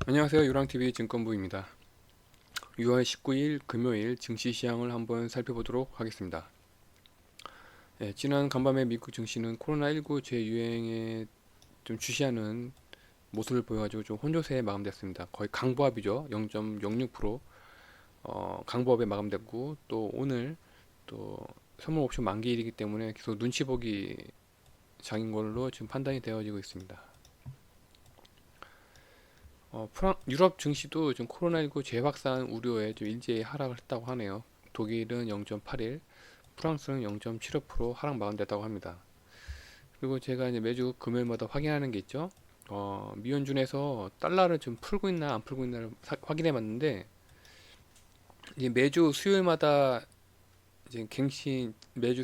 안녕하세요. 유랑TV 증권부입니다. 6월 19일 금요일 증시 시황을 한번 살펴보도록 하겠습니다. 지난 간밤에 미국 증시는 코로나19 재유행에 좀 주시하는 모습을 보여가지고 좀 혼조세에 마감됐습니다. 거의 강보합이죠. 0.06% 강보합에 마감됐고, 또 오늘 또 선물 옵션 만기일이기 때문에 계속 눈치 보기 장인 걸로 지금 판단이 되어지고 있습니다. 유럽 증시도 좀 코로나19 재확산 우려에 좀 일제히 하락을 했다고 하네요. 독일은 0.81, 프랑스는 0.75% 하락 마감됐다고 합니다. 그리고 제가 이제 매주 금요일마다 확인하는 게 있죠. 미연준에서 달러를 좀 풀고 있나 안 풀고 있나를 확인해 봤는데, 이제 매주 수요일마다 이제 갱신, 매주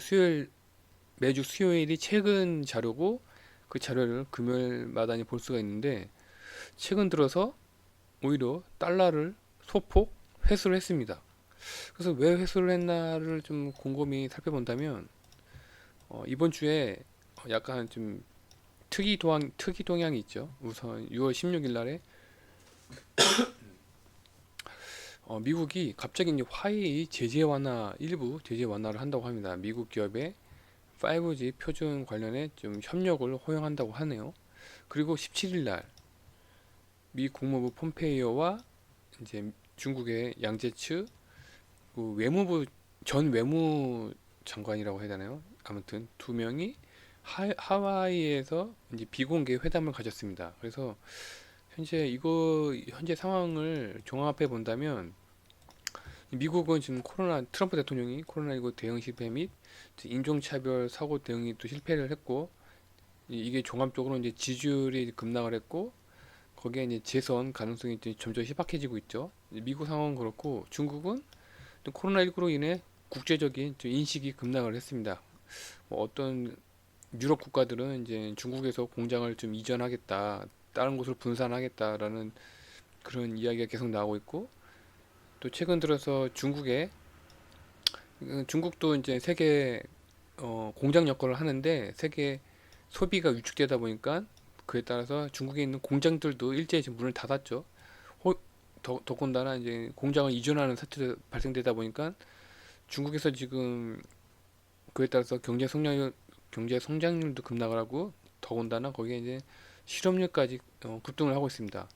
수요일이 최근 자료고, 그 자료를 금요일마다 볼 수가 있는데, 최근 들어서 오히려 달러를 소폭 회수를 했습니다. 그래서 왜 회수를 했나를 좀 곰곰이 살펴본다면, 이번 주에 약간 좀 특이 동향이 있죠. 우선 6월 16일 날에 미국이 갑자기 이제 화웨이 제재 완화, 일부 제재 완화를 한다고 합니다. 미국 기업의 5G 표준 관련해 좀 협력을 허용한다고 하네요. 그리고 17일 날 미 국무부 폼페이오와 이제 중국의 양제츠 그 외무부 전 외무 장관이라고 해야 되나요? 아무튼 두 명이 하와이에서 이제 비공개 회담을 가졌습니다. 그래서 현재 상황을 종합해 본다면 미국은 지금 트럼프 대통령이 코로나19 대응 실패 및 인종차별 사고 대응이 또 실패를 했고, 이게 종합적으로 이제 지지율이 급락을 했고, 거기에 이제 재선 가능성이 이제 점점 희박해지고 있죠. 미국 상황은 그렇고, 중국은 코로나19로 인해 국제적인 인식이 급락을 했습니다. 어떤 유럽 국가들은 이제 중국에서 공장을 좀 이전하겠다, 다른 곳으로 분산하겠다라는 그런 이야기가 계속 나오고 있고, 또 최근 들어서 중국도 이제 세계 공장 역할을 하는데 세계 소비가 위축되다 보니까 그에 따라서 중국에 있는 공장들도 일제히 지금 문을 닫았죠. 더군다나 이제 공장을 이전하는 사태도 발생되다 보니까 중국에서 지금 그에 따라서 경제 성장률도 급락을 하고, 더군다나 거기에 이제 실업률까지 급등을 하고 있습니다.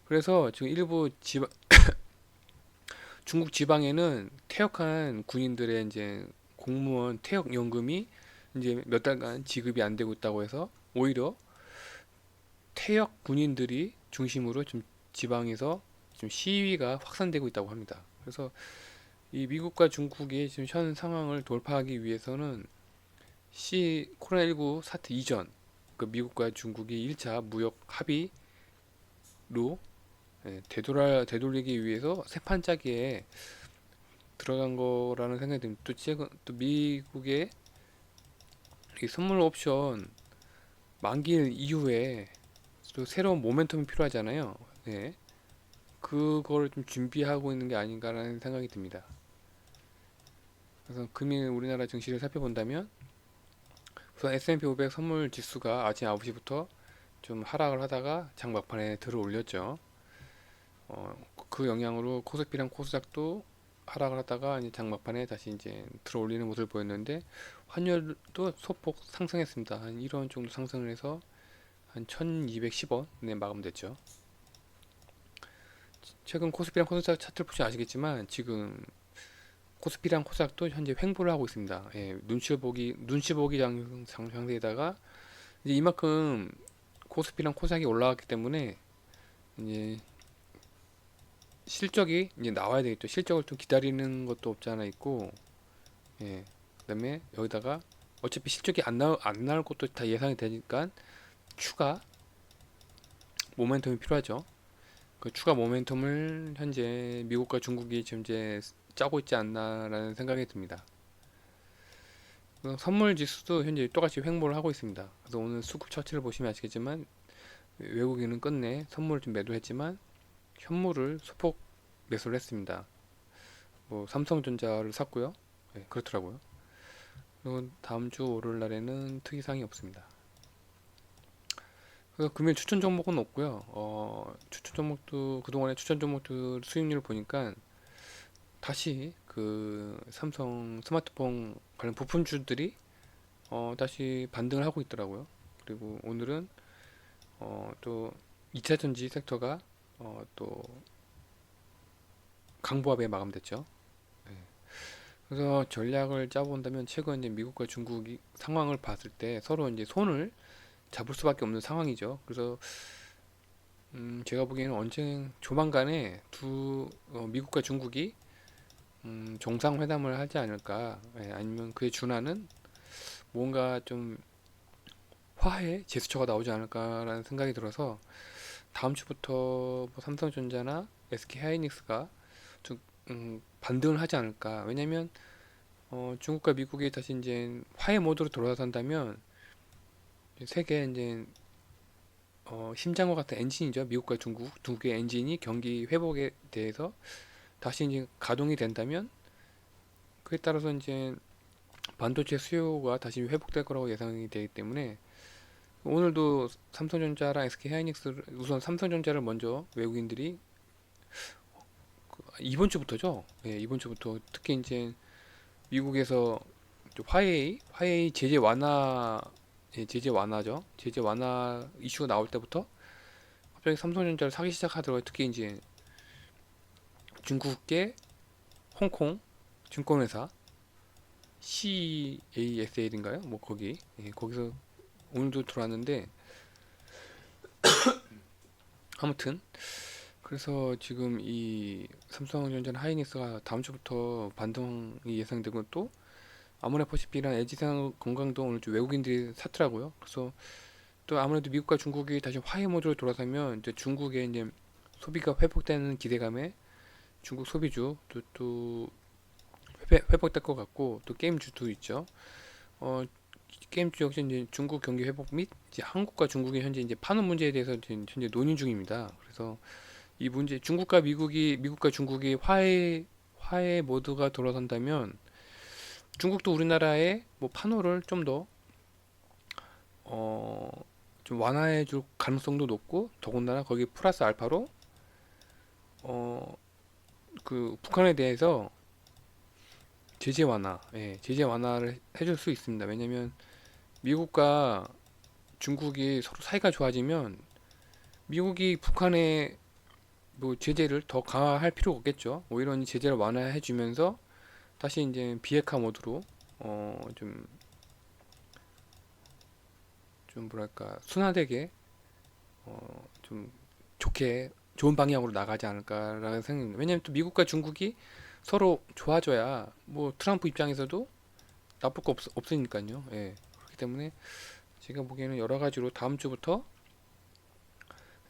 그래서 지금 중국 지방에는 퇴역한 군인들의 이제 공무원 퇴역 연금이 이제 몇 달간 지급이 안 되고 있다고 해서 오히려 퇴역 군인들이 중심으로 좀 지방에서 좀 시위가 확산되고 있다고 합니다. 그래서 이 미국과 중국이 지금 현 상황을 돌파하기 위해서는 코로나19 사태 이전 그 미국과 중국이 1차 무역 합의로 되돌리기 위해서 새 판짜기에 들어간 거라는 생각이 듭니다. 또 미국의 이 선물 옵션 만기일 이후에 또 새로운 모멘텀이 필요하잖아요. 네. 그거를 좀 준비하고 있는 게 아닌가라는 생각이 듭니다. 그래서 금일 우리나라 증시를 살펴본다면 우선 S&P 500 선물 지수가 아침 9시부터 좀 하락을 하다가 장 막판에 들어 올렸죠. 그 영향으로 코스피랑 코스닥도 하락을 하다가 이제 장 막판에 다시 이제 들어 올리는 모습을 보였는데, 환율도 소폭 상승했습니다. 한 1원 정도 상승을 해서 한 1210원에 마감됐죠. 최근 코스피랑 코스닥 차트를 보시면 아시겠지만 지금 코스피랑 코스닥도 현재 횡보를 하고 있습니다. 예, 눈치 보기 상태에다가 이제 이만큼 코스피랑 코스닥이 올라갔기 때문에 이제 실적이 이제 나와야 되겠죠. 실적을 좀 기다리는 것도 없지 않아 있고, 예, 그다음에 여기다가 어차피 실적이 안 나올 것도 다 예상이 되니까 추가 모멘텀이 필요하죠. 그 추가 모멘텀을 현재 미국과 중국이 지금 이제 짜고 있지 않나라는 생각이 듭니다. 선물 지수도 현재 똑같이 횡보를 하고 있습니다. 그래서 오늘 수급 처치를 보시면 아시겠지만 외국인은 끝내 선물을 좀 매도했지만 현물을 소폭 매수를 했습니다. 뭐 삼성전자를 샀고요. 네, 그렇더라고요. 그리고 다음 주 월요일 날에는 특이사항이 없습니다. 그래서 금일 추천 종목은 없고요. 추천 종목도 그동안의 추천 종목들 수익률을 보니까 다시 그 삼성 스마트폰 관련 부품주들이 다시 반등을 하고 있더라고요. 그리고 오늘은 또 2차전지 섹터가 또 강보합에 마감됐죠. 네. 그래서 전략을 짜본다면 최근 이제 미국과 중국이 상황을 봤을 때 서로 이제 손을 잡을 수밖에 없는 상황이죠. 그래서 제가 보기에는 언제 조만간에 미국과 중국이 정상회담을 하지 않을까, 예, 아니면 그에 준하는 뭔가 좀 화해 제스처가 나오지 않을까라는 생각이 들어서 다음 주부터 뭐 삼성전자나 SK 하이닉스가 좀 반등을 하지 않을까. 왜냐면 중국과 미국이 다시 이제 화해 모드로 돌아선다면 세계 이제 심장과 같은 엔진이죠. 미국과 중국의 엔진이 경기 회복에 대해서 다시 이제 가동이 된다면 그에 따라서 이제 반도체 수요가 다시 회복될 거라고 예상이 되기 때문에 오늘도 삼성전자랑 SK 하이닉스 우선 삼성전자를 먼저 외국인들이 이번 주부터죠. 예, 이번 주부터 특히 이제 미국에서 화웨이 제재 완화 예, 제재 완화죠. 제재 완화 이슈가 나올 때부터 갑자기 삼성전자를 사기 시작하더라고요. 특히 이제 중국계 홍콩 증권회사 CASL인가요? 뭐 거기 예, 거기서 오늘도 들어왔는데 아무튼 그래서 지금 이 삼성전자는 하이닉스가 다음 주부터 반등이 예상되고 또 아모레퍼시픽이랑 LG생활 건강도 오늘 좀 외국인들이 샀더라고요. 그래서 또 아무래도 미국과 중국이 다시 화해 모드로 돌아서면 이제 중국의 이제 소비가 회복되는 기대감에 중국 소비주 또 회복될 것 같고 또 게임주도 있죠. 어, 게임주 역시 이제 중국 경기 회복 및 이제 한국과 중국의 현재 이제 파는 문제에 대해서 이제 현재 논의 중입니다. 그래서 이 문제 미국과 중국이 화해 모드가 돌아선다면 중국도 우리나라의 뭐 판호를 좀 더 좀 완화해 줄 가능성도 높고 더군다나 거기 플러스 알파로 어, 그 북한에 대해서 제재 완화를 해줄 수 있습니다. 왜냐면 미국과 중국이 서로 사이가 좋아지면 미국이 북한에 뭐 제재를 더 강화할 필요가 없겠죠. 오히려 이 제재를 완화해 주면서 다시 이제 비핵화 모드로 좀 뭐랄까 순화되게 좀 좋은 방향으로 나가지 않을까라는 생각입니다. 왜냐하면 또 미국과 중국이 서로 좋아져야 뭐 트럼프 입장에서도 나쁠 거 없으니까요. 예. 그렇기 때문에 제가 보기에는 여러 가지로 다음 주부터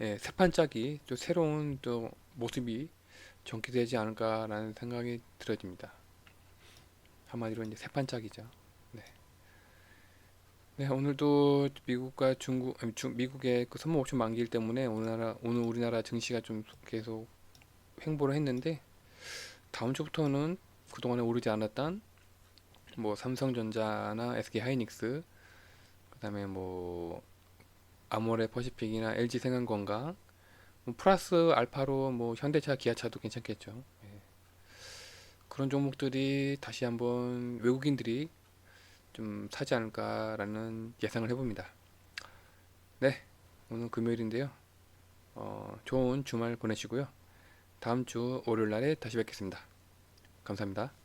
예, 새판 짜기 또 새로운 또 모습이 전개되지 않을까라는 생각이 들어집니다. 한마디로 이제 새판 짜기죠. 네. 네, 오늘도 미국과 미국의 그 선물 옵션 만기일 때문에 오늘 우리나라 증시가 좀 계속 횡보를 했는데 다음 주부터는 그동안에 오르지 않았던 뭐 삼성전자나 SK 하이닉스 그다음에 뭐 아모레 퍼시픽이나 LG 생활건강 뭐 플러스 알파로 뭐 현대차 기아차도 괜찮겠죠. 예. 그런 종목들이 다시 한번 외국인들이 좀 사지 않을까라는 예상을 해봅니다. 네, 오늘 금요일인데요. 좋은 주말 보내시고요. 다음 주 월요일 날에 다시 뵙겠습니다. 감사합니다.